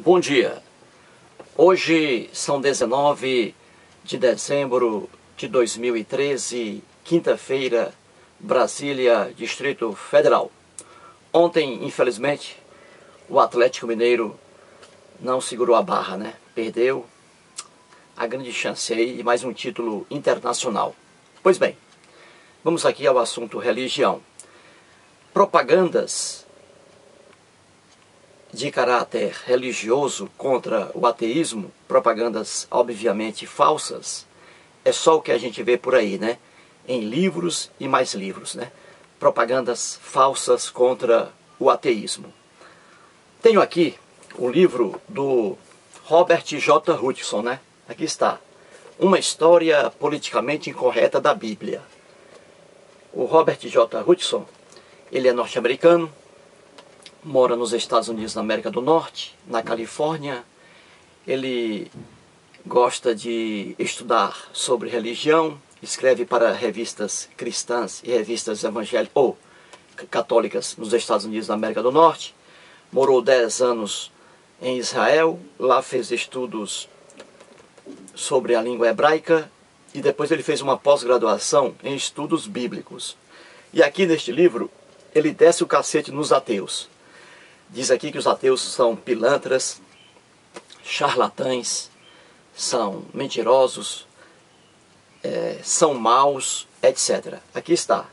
Bom dia. Hoje são 19 de dezembro de 2013, quinta-feira, Brasília, Distrito Federal. Ontem, infelizmente, o Atlético Mineiro não segurou a barra, né? Perdeu a grande chance aí de mais um título internacional. Pois bem, vamos aqui ao assunto religião. Propagandas de caráter religioso contra o ateísmo, propagandas obviamente falsas, é só o que a gente vê por aí, né? Em livros e mais livros, né? Propagandas falsas contra o ateísmo. Tenho aqui o livro do Robert J. Hutchinson, né? Aqui está. Uma história politicamente incorreta da Bíblia. O Robert J. Hutchinson, ele é norte-americano, mora nos Estados Unidos da América do Norte, na Califórnia. Ele gosta de estudar sobre religião, escreve para revistas cristãs e revistas evangélicas ou católicas nos Estados Unidos da América do Norte. Morou 10 anos em Israel, lá fez estudos sobre a língua hebraica e depois ele fez uma pós-graduação em estudos bíblicos. E aqui neste livro ele desce o cacete nos ateus. Diz aqui que os ateus são pilantras, charlatães, são mentirosos, são maus, etc. Aqui está.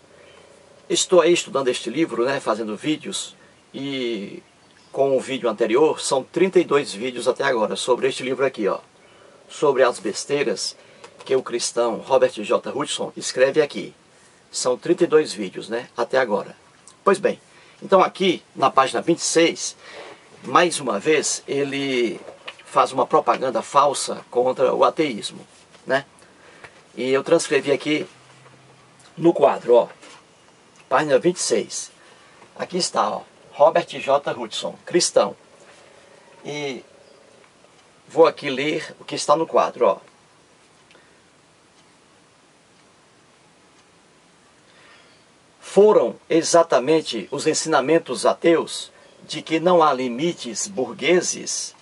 Estou aí estudando este livro, né, fazendo vídeos, e com o vídeo anterior, são 32 vídeos até agora sobre este livro aqui, ó, sobre as besteiras que o cristão Robert J. Hutchinson escreve aqui. São 32 vídeos, né, até agora. Pois bem, então aqui na página 26, mais uma vez, ele faz uma propaganda falsa contra o ateísmo, né? E eu transcrevi aqui no quadro, ó, página 26. Aqui está, ó, Robert J. Hutchinson, cristão. E vou aqui ler o que está no quadro, ó. Foram exatamente os ensinamentos ateus de que não há limites burgueses,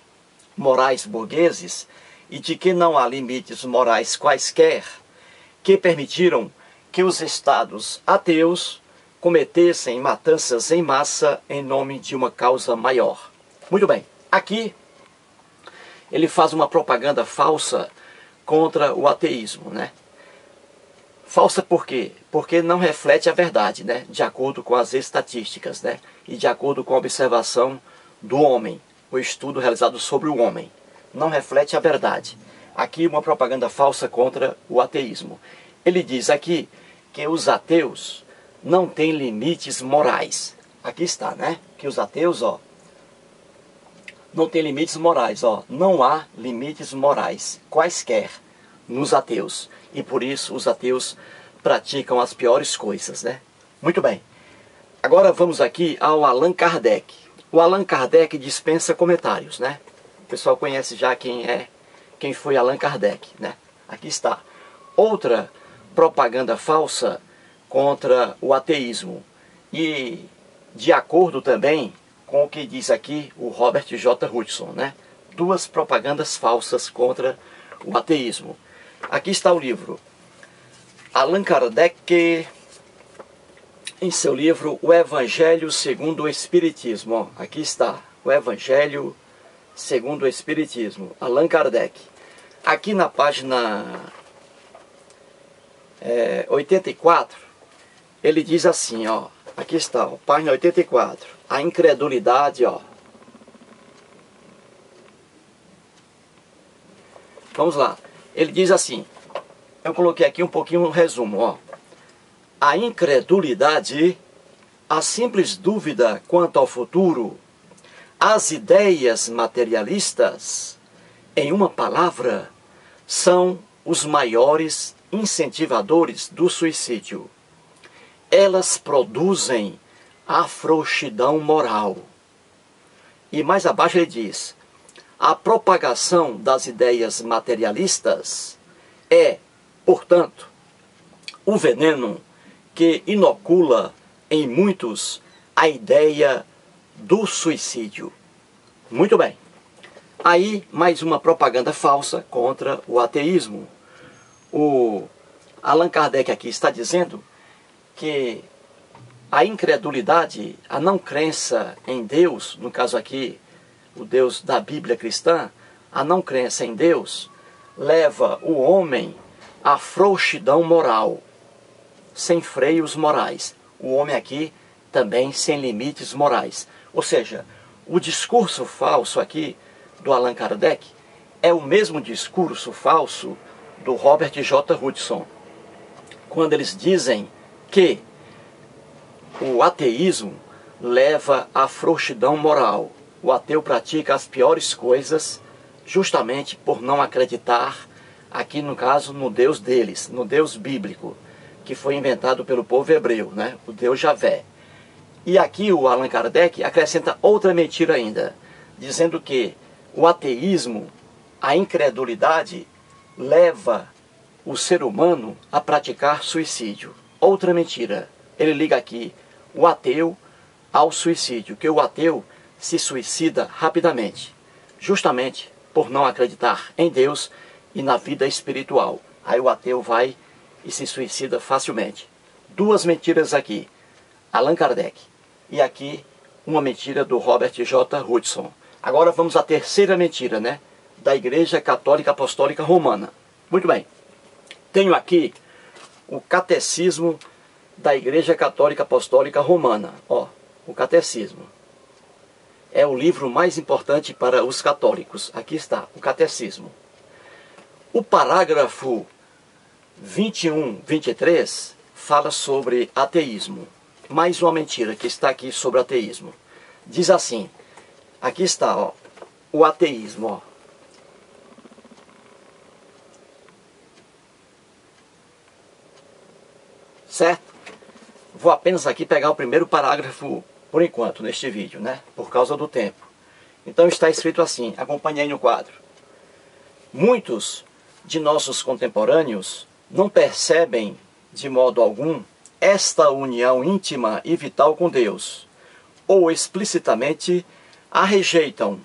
morais burgueses, e de que não há limites morais quaisquer, que permitiram que os estados ateus cometessem matanças em massa em nome de uma causa maior. Muito bem, aqui ele faz uma propaganda falsa contra o ateísmo, né? Falsa por quê? Porque não reflete a verdade, né? De acordo com as estatísticas, né? E de acordo com a observação do homem, o estudo realizado sobre o homem. Não reflete a verdade. Aqui uma propaganda falsa contra o ateísmo. Ele diz aqui que os ateus não têm limites morais. Aqui está, né? Que os ateus, ó, não têm limites morais, ó. Não há limites morais quaisquer nos ateus. E por isso os ateus praticam as piores coisas, né? Muito bem. Agora vamos aqui ao Allan Kardec. O Allan Kardec dispensa comentários, né? O pessoal conhece já quem foi Allan Kardec, né? Aqui está. Outra propaganda falsa contra o ateísmo. E de acordo também com o que diz aqui o Robert J. Hutchinson, né? Duas propagandas falsas contra o ateísmo. Aqui está o livro. Allan Kardec, em seu livro O Evangelho segundo o Espiritismo. Ó, aqui está, o Evangelho segundo o Espiritismo, Allan Kardec. Aqui na página 84, ele diz assim, ó, aqui está, ó, página 84, a incredulidade, ó. Vamos lá. Ele diz assim, eu coloquei aqui um pouquinho um resumo, ó. A incredulidade, a simples dúvida quanto ao futuro, as ideias materialistas, em uma palavra, são os maiores incentivadores do suicídio. Elas produzem a frouxidão moral. E mais abaixo ele diz, a propagação das ideias materialistas é, portanto, o veneno que inocula em muitos a ideia do suicídio. Muito bem. Aí, mais uma propaganda falsa contra o ateísmo. O Allan Kardec aqui está dizendo que a incredulidade, a não crença em Deus, no caso aqui, o Deus da Bíblia cristã, a não crença em Deus, leva o homem à frouxidão moral, sem freios morais. O homem aqui também sem limites morais. Ou seja, o discurso falso aqui do Allan Kardec é o mesmo discurso falso do Robert J. Hudson, quando eles dizem que o ateísmo leva à frouxidão moral. O ateu pratica as piores coisas justamente por não acreditar, aqui no caso, no Deus deles, no Deus bíblico, que foi inventado pelo povo hebreu, né? O Deus Javé. E aqui o Allan Kardec acrescenta outra mentira ainda, dizendo que o ateísmo, a incredulidade, leva o ser humano a praticar suicídio. Outra mentira. Ele liga aqui o ateu ao suicídio, que o ateu se suicida rapidamente, justamente por não acreditar em Deus e na vida espiritual. Aí o ateu vai e se suicida facilmente. Duas mentiras aqui, Allan Kardec, e aqui uma mentira do Robert J. Hudson. Agora vamos à terceira mentira, né? Da Igreja Católica Apostólica Romana. Muito bem. Tenho aqui o Catecismo da Igreja Católica Apostólica Romana. Ó, o Catecismo. É o livro mais importante para os católicos. Aqui está, o Catecismo. O parágrafo 21, 23 fala sobre ateísmo. Mais uma mentira que está aqui sobre ateísmo. Diz assim, aqui está, ó, o ateísmo, ó. Certo? Vou apenas aqui pegar o primeiro parágrafo por enquanto neste vídeo, né? Por causa do tempo. Então está escrito assim, acompanhe aí no quadro. Muitos de nossos contemporâneos não percebem de modo algum esta união íntima e vital com Deus, ou explicitamente a rejeitam,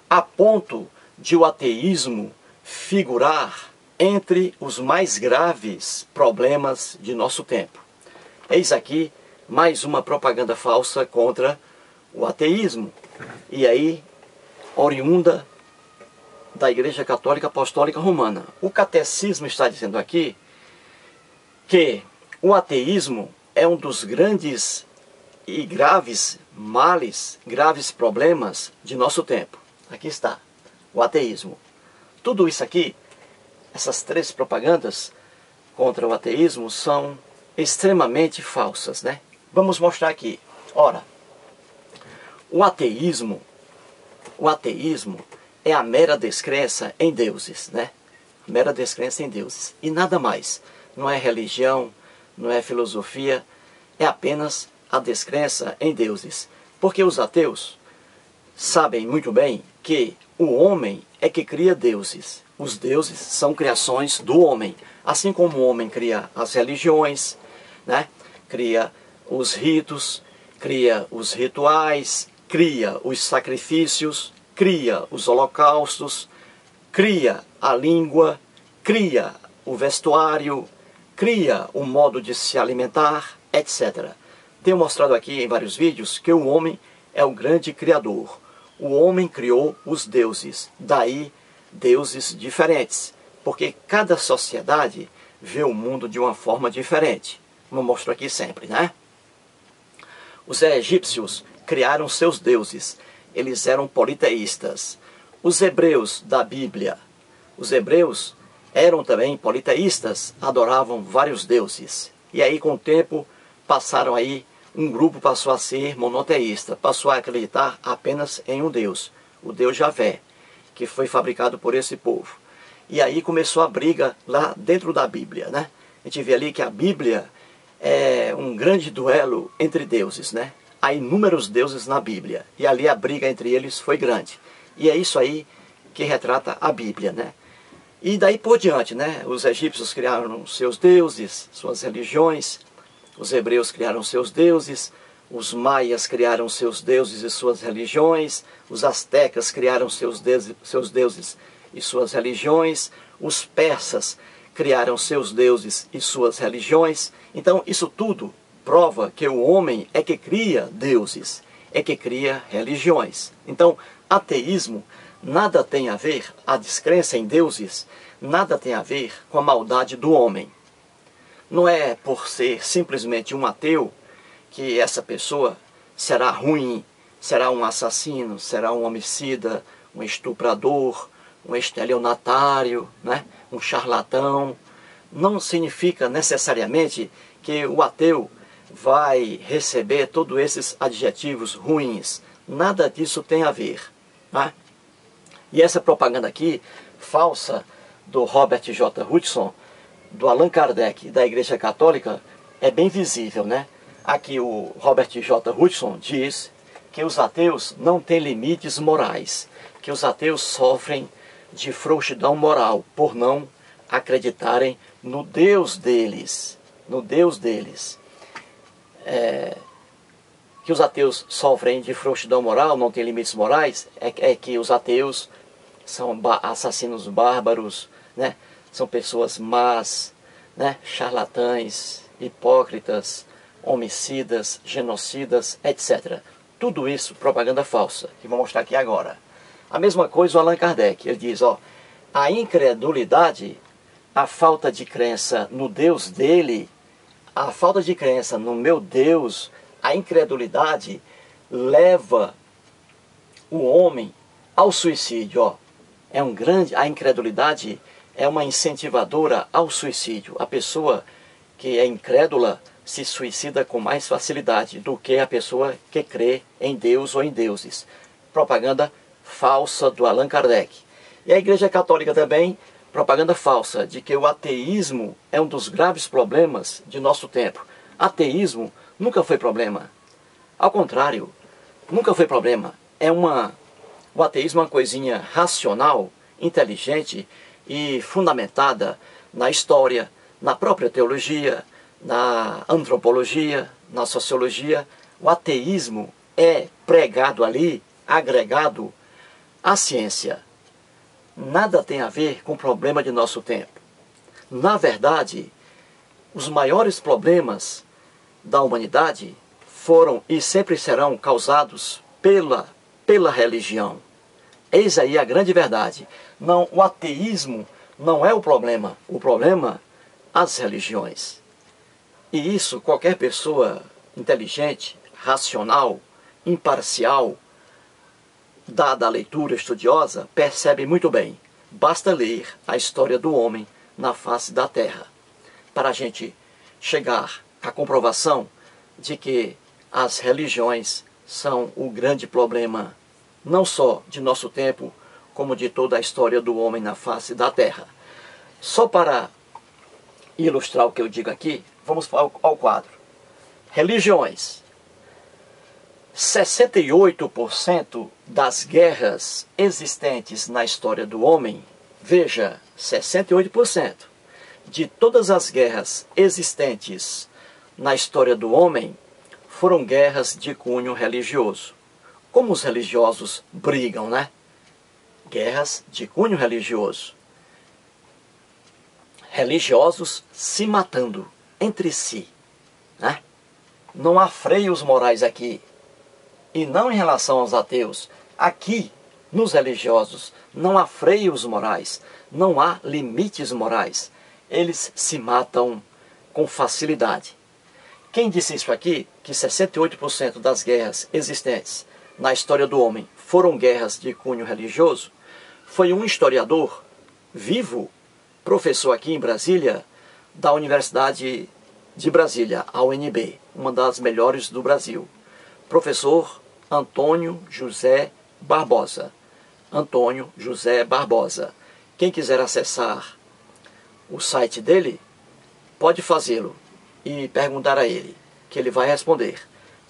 a ponto de o ateísmo figurar entre os mais graves problemas de nosso tempo. Eis aqui mais uma propaganda falsa contra o ateísmo, e aí oriunda da Igreja Católica Apostólica Romana. O Catecismo está dizendo aqui que o ateísmo é um dos grandes e graves males, graves problemas de nosso tempo. Aqui está, o ateísmo. Tudo isso aqui, essas três propagandas contra o ateísmo são extremamente falsas, né? Vamos mostrar aqui. Ora, o ateísmo é a mera descrença em deuses, né? A mera descrença em deuses. E nada mais. Não é religião, não é filosofia, é apenas a descrença em deuses. Porque os ateus sabem muito bem que o homem é que cria deuses. Os deuses são criações do homem. Assim como o homem cria as religiões, né? Cria os ritos, cria os rituais, cria os sacrifícios, cria os holocaustos, cria a língua, cria o vestuário, cria o modo de se alimentar, etc. Tenho mostrado aqui em vários vídeos que o homem é o grande criador. O homem criou os deuses, daí deuses diferentes, porque cada sociedade vê o mundo de uma forma diferente. Como eu mostro aqui sempre, né? Os egípcios criaram seus deuses, eles eram politeístas. Os hebreus da Bíblia, os hebreus eram também politeístas, adoravam vários deuses. E aí com o tempo passaram aí, um grupo passou a ser monoteísta, passou a acreditar apenas em um Deus, o Deus Javé, que foi fabricado por esse povo. E aí começou a briga lá dentro da Bíblia, né? A gente vê ali que a Bíblia é um grande duelo entre deuses, né? Há inúmeros deuses na Bíblia, e ali a briga entre eles foi grande. E é isso aí que retrata a Bíblia, né? E daí por diante, né? Os egípcios criaram seus deuses, suas religiões, os hebreus criaram seus deuses, os maias criaram seus deuses e suas religiões, os astecas criaram seus deuses e suas religiões, os persas criaram seus deuses e suas religiões. Então, isso tudo prova que o homem é que cria deuses, é que cria religiões. Então, ateísmo nada tem a ver, a descrença em deuses, nada tem a ver com a maldade do homem. Não é por ser simplesmente um ateu que essa pessoa será ruim, será um assassino, será um homicida, um estuprador, um estelionatário, né? Um charlatão. Não significa necessariamente que o ateu vai receber todos esses adjetivos ruins. Nada disso tem a ver. Né? E essa propaganda aqui, falsa, do Robert J. Hudson, do Allan Kardec, da Igreja Católica, é bem visível, né? Aqui o Robert J. Hudson diz que os ateus não têm limites morais, que os ateus sofrem de frouxidão moral por não acreditarem no Deus deles, no Deus deles. Que os ateus sofrem de frouxidão moral, não têm limites morais, é que os ateus são assassinos bárbaros, né? São pessoas más, né? Charlatães, hipócritas, homicidas, genocidas, etc. Tudo isso propaganda falsa, que vou mostrar aqui agora. A mesma coisa o Allan Kardec, ele diz, ó, a incredulidade, a falta de crença no Deus dele, a falta de crença no meu Deus, a incredulidade leva o homem ao suicídio, ó. A incredulidade é uma incentivadora ao suicídio. A pessoa que é incrédula se suicida com mais facilidade do que a pessoa que crê em Deus ou em deuses. Propaganda falsa do Allan Kardec. E a Igreja Católica também, propaganda falsa de que o ateísmo é um dos graves problemas de nosso tempo. Ateísmo nunca foi problema. Ao contrário, nunca foi problema. O ateísmo é uma coisinha racional, inteligente e fundamentada na história, na própria teologia, na antropologia, na sociologia. O ateísmo é pregado ali, agregado à ciência. Nada tem a ver com o problema de nosso tempo. Na verdade, os maiores problemas da humanidade foram e sempre serão causados pela religião. Eis aí a grande verdade. Não, o ateísmo não é o problema as religiões. E isso qualquer pessoa inteligente, racional, imparcial, dada a leitura estudiosa, percebe muito bem. Basta ler a história do homem na face da terra para a gente chegar à comprovação de que as religiões são o grande problema, não só de nosso tempo, como de toda a história do homem na face da terra. Só para ilustrar o que eu digo aqui, vamos ao quadro. Religiões. 68% das guerras existentes na história do homem, veja, 68% de todas as guerras existentes na história do homem foram guerras de cunho religioso. Como os religiosos brigam, né? Guerras de cunho religioso. Religiosos se matando entre si, né? Não há freios morais aqui. E não em relação aos ateus. Aqui, nos religiosos, não há freios morais, não há limites morais. Eles se matam com facilidade. Quem disse isso aqui, que 68% das guerras existentes na história do homem foram guerras de cunho religioso, foi um historiador vivo, professor aqui em Brasília, da Universidade de Brasília, a UNB, uma das melhores do Brasil. Professor Antônio José Barbosa. Antônio José Barbosa. Quem quiser acessar o site dele, pode fazê-lo e perguntar a ele, que ele vai responder.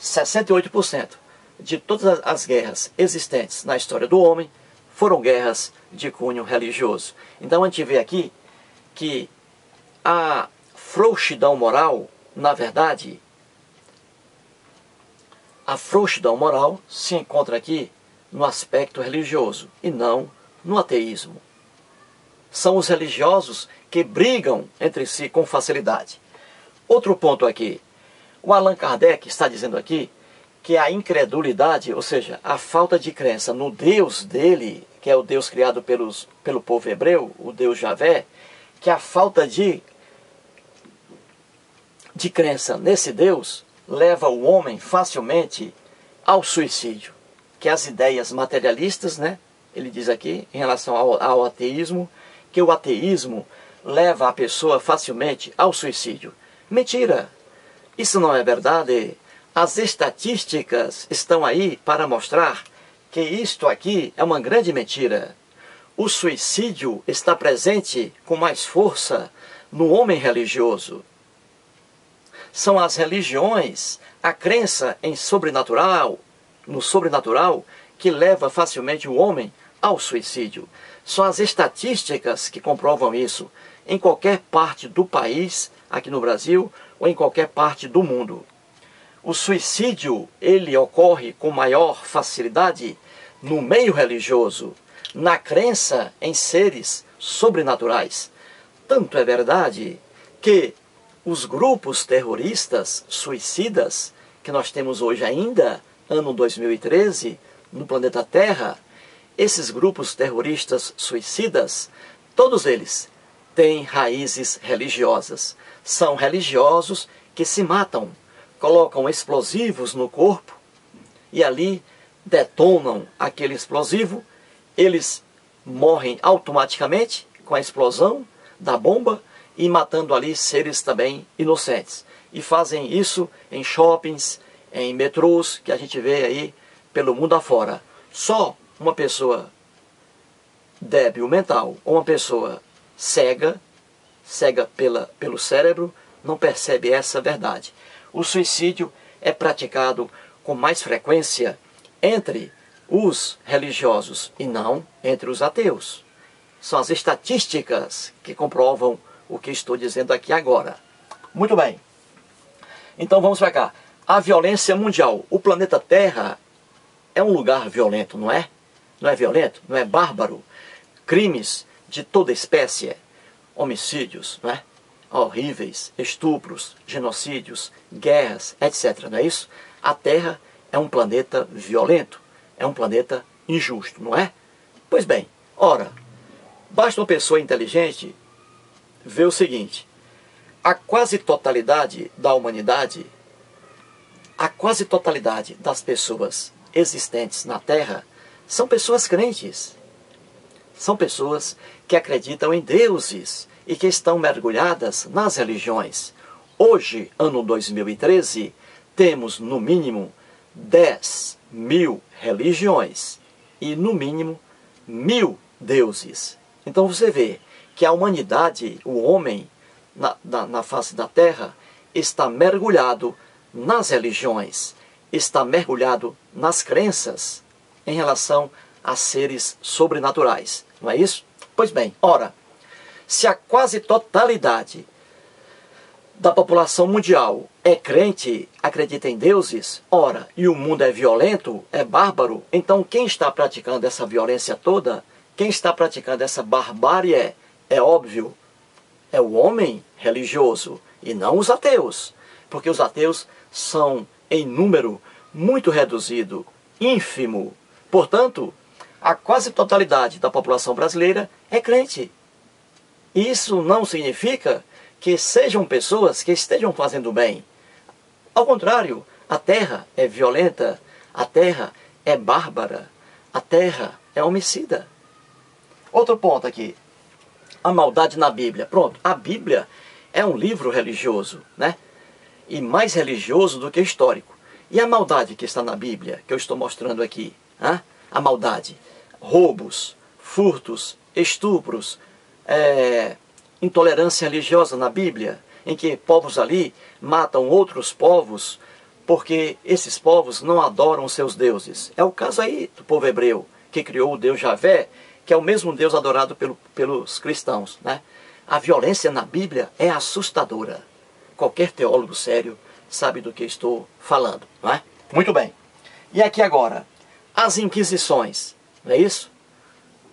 68% de todas as guerras existentes na história do homem foram guerras de cunho religioso. Então a gente vê aqui que a frouxidão moral, na verdade, A frouxidão moral se encontra aqui no aspecto religioso e não no ateísmo. São os religiosos que brigam entre si com facilidade. Outro ponto aqui. O Allan Kardec está dizendo aqui que a incredulidade, ou seja, a falta de crença no Deus dele, que é o Deus criado pelo povo hebreu, o Deus Javé, que a falta de crença nesse Deus leva o homem facilmente ao suicídio. Que as ideias materialistas, né? Ele diz aqui, em relação ao ateísmo, que o ateísmo leva a pessoa facilmente ao suicídio. Mentira! Isso não é verdade. As estatísticas estão aí para mostrar que isto aqui é uma grande mentira. O suicídio está presente com mais força no homem religioso. São as religiões, a crença em sobrenatural, no sobrenatural, que leva facilmente o homem ao suicídio. São as estatísticas que comprovam isso em qualquer parte do país, aqui no Brasil, ou em qualquer parte do mundo. O suicídio, ele ocorre com maior facilidade no meio religioso, na crença em seres sobrenaturais. Tanto é verdade que os grupos terroristas suicidas que nós temos hoje ainda, ano 2013, no planeta Terra, esses grupos terroristas suicidas, todos eles têm raízes religiosas. São religiosos que se matam, colocam explosivos no corpo e ali detonam aquele explosivo, eles morrem automaticamente com a explosão da bomba e matando ali seres também inocentes. E fazem isso em shoppings, em metrôs, que a gente vê aí pelo mundo afora. Só uma pessoa débil mental, ou uma pessoa cega pelo cérebro, não percebe essa verdade. O suicídio é praticado com mais frequência entre os religiosos e não entre os ateus. São as estatísticas que comprovam o que estou dizendo aqui agora. Muito bem. Então vamos para cá. A violência mundial. O planeta Terra é um lugar violento, não é? Não é violento? Não é bárbaro? Crimes de toda espécie, homicídios, não é? Horríveis, estupros, genocídios, guerras, etc. Não é isso? A Terra é um planeta violento, é um planeta injusto, não é? Pois bem, ora, basta uma pessoa inteligente ver o seguinte: a quase totalidade da humanidade, a quase totalidade das pessoas existentes na Terra são pessoas crentes. São pessoas que acreditam em deuses e que estão mergulhadas nas religiões. Hoje, ano 2013, temos no mínimo 10.000 religiões e no mínimo 1.000 deuses. Então você vê que a humanidade, o homem na face da Terra, está mergulhado nas religiões, está mergulhado nas crenças em relação a seres sobrenaturais. Não é isso? Pois bem, ora, se a quase totalidade da população mundial é crente, acredita em deuses, ora, e o mundo é violento, é bárbaro, então quem está praticando essa violência toda, quem está praticando essa barbárie, é óbvio, é o homem religioso e não os ateus, porque os ateus são em número muito reduzido, ínfimo. Portanto, a quase totalidade da população brasileira é crente. Isso não significa que sejam pessoas que estejam fazendo bem. Ao contrário, a Terra é violenta, a Terra é bárbara, a Terra é homicida. Outro ponto aqui, a maldade na Bíblia. Pronto, a Bíblia é um livro religioso, né? E mais religioso do que histórico. E a maldade que está na Bíblia, que eu estou mostrando aqui, hein? A maldade, roubos, furtos, estupros, intolerância religiosa na Bíblia, em que povos ali matam outros povos porque esses povos não adoram seus deuses. É o caso aí do povo hebreu, que criou o Deus Javé, que é o mesmo Deus adorado pelos cristãos, né? A violência na Bíblia é assustadora. Qualquer teólogo sério sabe do que estou falando, não é? Muito bem. E aqui agora, as Inquisições, não é isso?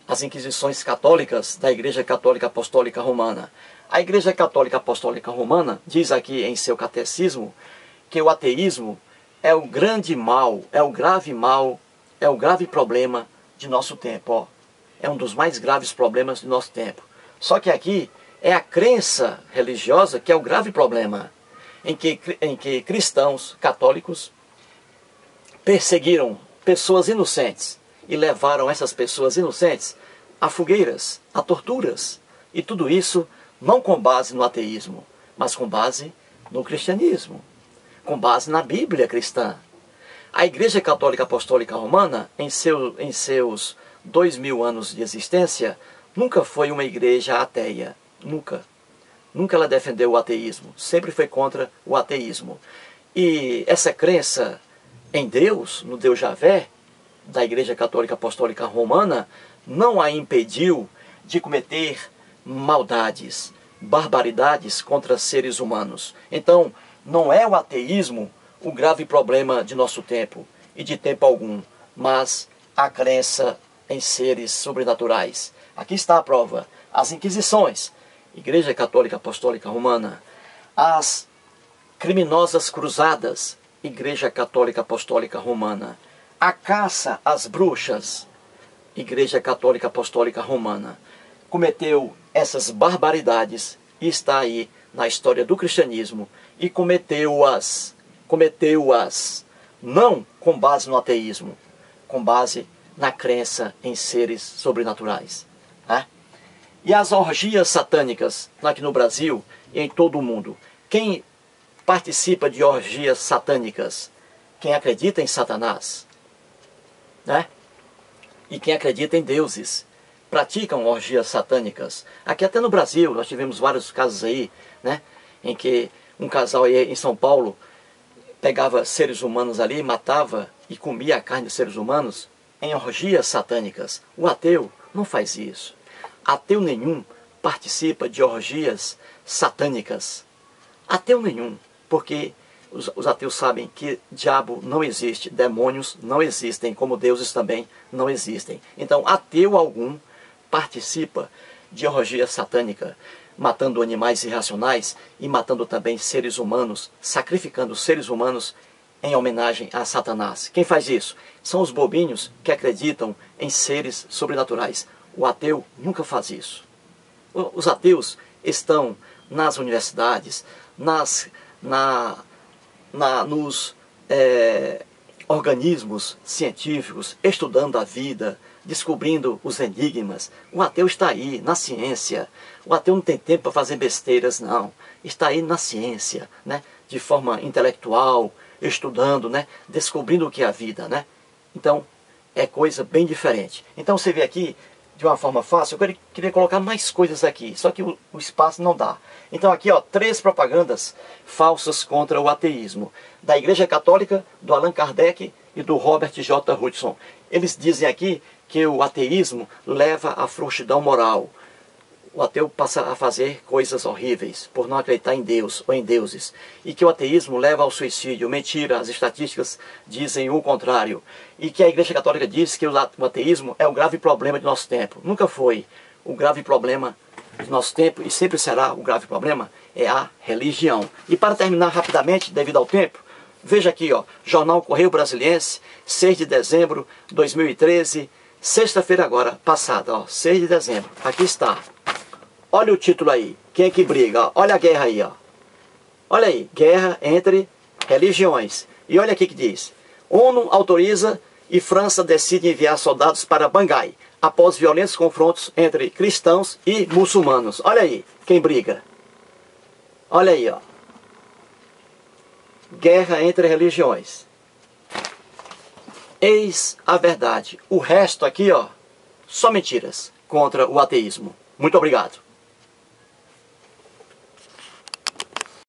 As Inquisições católicas da Igreja Católica Apostólica Romana. A Igreja Católica Apostólica Romana diz aqui em seu catecismo que o ateísmo é o grande mal, é o grave problema de nosso tempo. Ó. É um dos mais graves problemas de nosso tempo. Só que aqui é a crença religiosa que é o grave problema, em que cristãos católicos perseguiram pessoas inocentes e levaram essas pessoas inocentes a fogueiras, a torturas. E tudo isso não com base no ateísmo, mas com base no cristianismo, com base na Bíblia cristã. A Igreja Católica Apostólica Romana, em seus 2000 anos de existência, nunca foi uma igreja ateia. Nunca. Nunca ela defendeu o ateísmo. Sempre foi contra o ateísmo. E essa crença em Deus, no Deus Javé, da Igreja Católica Apostólica Romana, não a impediu de cometer maldades, barbaridades contra seres humanos. Então, não é o ateísmo o grave problema de nosso tempo e de tempo algum, mas a crença em seres sobrenaturais. Aqui está a prova. As Inquisições, Igreja Católica Apostólica Romana, as criminosas cruzadas, Igreja Católica Apostólica Romana, a caça às bruxas, Igreja Católica Apostólica Romana, cometeu essas barbaridades e está aí na história do cristianismo e cometeu-as não com base no ateísmo, com base na crença em seres sobrenaturais. Né? E as orgias satânicas, aqui no Brasil e em todo o mundo. Quem participa de orgias satânicas? Quem acredita em Satanás. Né? E quem acredita em deuses. Praticam orgias satânicas. Aqui até no Brasil, nós tivemos vários casos aí, né? Em que um casal aí em São Paulo pegava seres humanos ali, matava e comia a carne de seres humanos em orgias satânicas. O ateu não faz isso. Ateu nenhum participa de orgias satânicas. Ateu nenhum, porque os ateus sabem que diabo não existe, demônios não existem, como deuses também não existem. Então, ateu algum participa de orgia satânica, matando animais irracionais e matando também seres humanos, sacrificando seres humanos em homenagem a Satanás. Quem faz isso? São os bobinhos que acreditam em seres sobrenaturais. O ateu nunca faz isso. Os ateus estão nas universidades, nos organismos científicos, estudando a vida, descobrindo os enigmas. O ateu está aí, na ciência. O ateu não tem tempo para fazer besteiras, não. Está aí na ciência, né? De forma intelectual, estudando, né? Descobrindo o que é a vida, né? Então, é coisa bem diferente. Então, você vê aqui, de uma forma fácil, eu queria colocar mais coisas aqui, só que o espaço não dá. Então, aqui, ó, 3 propagandas falsas contra o ateísmo. Da Igreja Católica, do Allan Kardec e do Robert J. Hudson. Eles dizem aqui que o ateísmo leva à frouxidão moral. O ateu passa a fazer coisas horríveis por não acreditar em Deus ou em deuses. E que o ateísmo leva ao suicídio. Mentira, as estatísticas dizem o contrário. E que a Igreja Católica diz que o ateísmo é o grave problema de nosso tempo. Nunca foi. O grave problema de nosso tempo, e sempre será o grave problema, é a religião. E para terminar rapidamente, devido ao tempo, veja aqui, ó, Jornal Correio Brasiliense, 6 de dezembro de 2013, sexta-feira agora, passada, ó, 6 de dezembro. Aqui está. Olha o título aí. Quem é que briga? Ó, olha a guerra aí, ó. Olha aí. Guerra entre religiões. E olha aqui que diz. ONU autoriza e França decide enviar soldados para Bangai, após violentos confrontos entre cristãos e muçulmanos. Olha aí. Quem briga? Olha aí, ó. Guerra entre religiões. Eis a verdade. O resto aqui, ó, só mentiras contra o ateísmo. Muito obrigado.